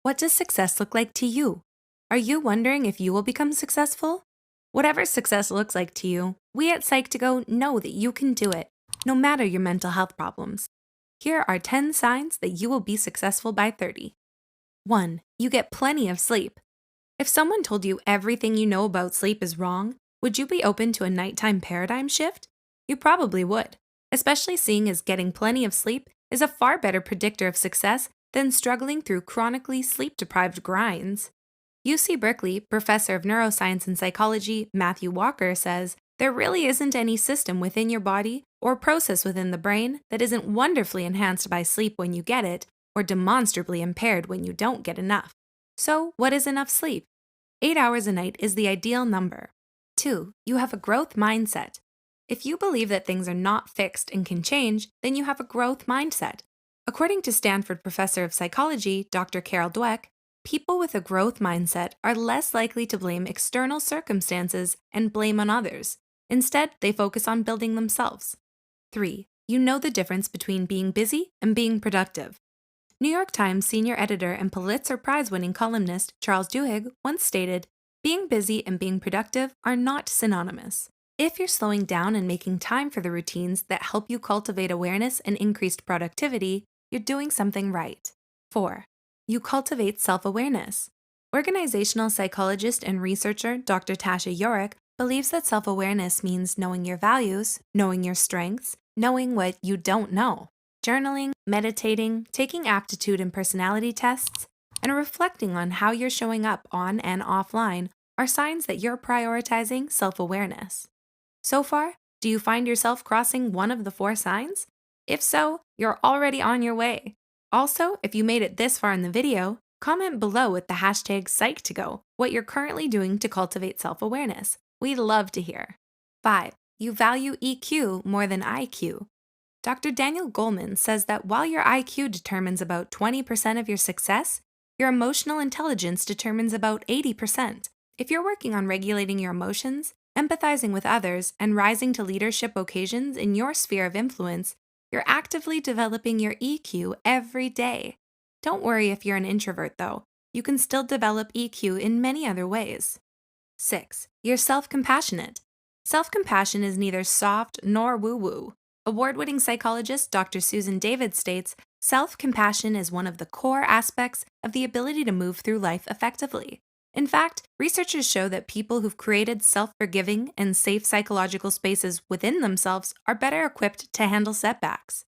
What does success look like to you? Are you wondering if you will become successful? Whatever success looks like to you, we at Psych2Go know that you can do it, no matter your mental health problems. Here are 10 signs that you will be successful by 30. 1. You get plenty of sleep. If someone told you everything you know about sleep is wrong, would you be open to a nighttime paradigm shift? You probably would, especially seeing as getting plenty of sleep is a far better predictor of success than struggling through chronically sleep-deprived grinds. UC Berkeley professor of neuroscience and psychology Matthew Walker says there really isn't any system within your body or process within the brain that isn't wonderfully enhanced by sleep when you get it or demonstrably impaired when you don't get enough. So, what is enough sleep? 8 hours a night is the ideal number. 2. You have a growth mindset. If you believe that things are not fixed and can change, then you have a growth mindset. According to Stanford professor of psychology, Dr. Carol Dweck, people with a growth mindset are less likely to blame external circumstances and blame on others. Instead, they focus on building themselves. 3. You know the difference between being busy and being productive. New York Times senior editor and Pulitzer Prize-winning columnist Charles Duhigg once stated, "Being busy and being productive are not synonymous. If you're slowing down and making time for the routines that help you cultivate awareness and increased productivity, you're doing something right." 4. You cultivate self-awareness. Organizational psychologist and researcher Dr. Tasha Yorick believes that self-awareness means knowing your values, knowing your strengths, knowing what you don't know. Journaling, meditating, taking aptitude and personality tests, and reflecting on how you're showing up on and offline are signs that you're prioritizing self-awareness. So far, do you find yourself crossing one of the 4 signs? If so, you're already on your way. Also, if you made it this far in the video, comment below with the hashtag Psych2Go what you're currently doing to cultivate self-awareness. We'd love to hear. 5. You value EQ more than IQ. Dr. Daniel Goleman says that while your IQ determines about 20% of your success, your emotional intelligence determines about 80%. If you're working on regulating your emotions, empathizing with others, and rising to leadership occasions in your sphere of influence, you're actively developing your EQ every day. Don't worry if you're an introvert, though. You can still develop EQ in many other ways. 6. You're self-compassionate. Self-compassion is neither soft nor woo-woo. Award-winning psychologist Dr. Susan David states, self-compassion is one of the core aspects of the ability to move through life effectively. In fact, researchers show that people who've created self-forgiving and safe psychological spaces within themselves are better equipped to handle setbacks.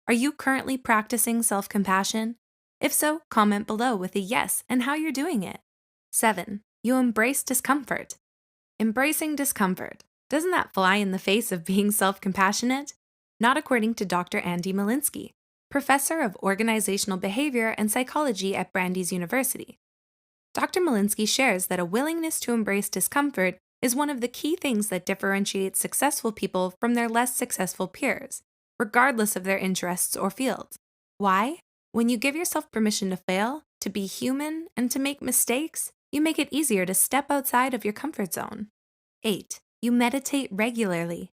Are you currently practicing self-compassion? If so, comment below with a yes and how you're doing it. 7. You embrace discomfort. Embracing discomfort. Doesn't that fly in the face of being self-compassionate? Not according to Dr. Andy Malinsky, professor of organizational behavior and psychology at Brandeis University. Dr. Malinsky shares that a willingness to embrace discomfort is one of the key things that differentiates successful people from their less successful peers, regardless of their interests or fields. Why? When you give yourself permission to fail, to be human, and to make mistakes, you make it easier to step outside of your comfort zone. 8. You meditate regularly.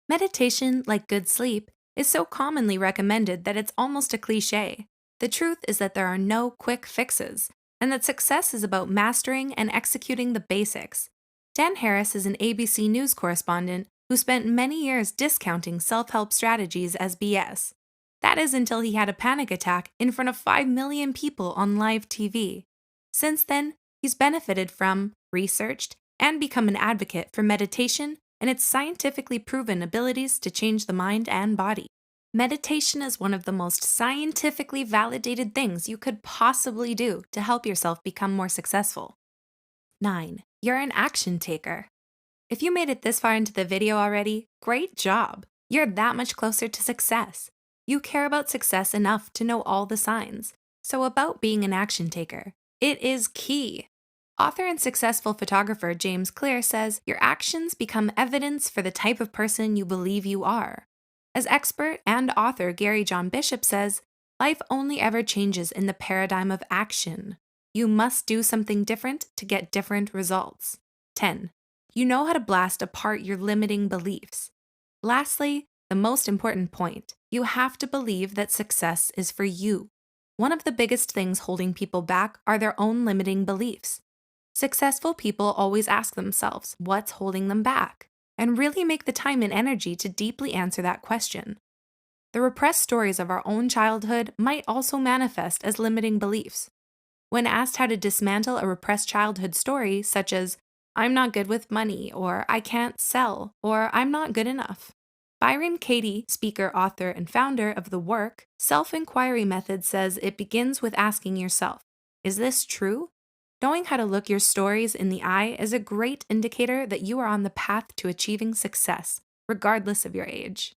Meditation, like good sleep, is so commonly recommended that it's almost a cliche. The truth is that there are no quick fixes, and that success is about mastering and executing the basics. Dan Harris is an ABC News correspondent who spent many years discounting self-help strategies as BS. That is until he had a panic attack in front of 5 million people on live TV. Since then, he's benefited from, researched, and become an advocate for meditation and its scientifically proven abilities to change the mind and body. Meditation is one of the most scientifically validated things you could possibly do to help yourself become more successful. 9. You're an action taker. If you made it this far into the video already, great job! You're that much closer to success. You care about success enough to know all the signs. So about being an action taker. It is key. Author and successful photographer James Clear says, your actions become evidence for the type of person you believe you are. As expert and author Gary John Bishop says, life only ever changes in the paradigm of action. You must do something different to get different results. 10. You know how to blast apart your limiting beliefs. Lastly, the most important point, you have to believe that success is for you. One of the biggest things holding people back are their own limiting beliefs. Successful people always ask themselves what's holding them back, and really make the time and energy to deeply answer that question. The repressed stories of our own childhood might also manifest as limiting beliefs. When asked how to dismantle a repressed childhood story, such as, I'm not good with money, or I can't sell, or I'm not good enough, Byron Katie, speaker, author, and founder of the work Self-Inquiry Method, says it begins with asking yourself, is this true? Knowing how to look your stories in the eye is a great indicator that you are on the path to achieving success, regardless of your age.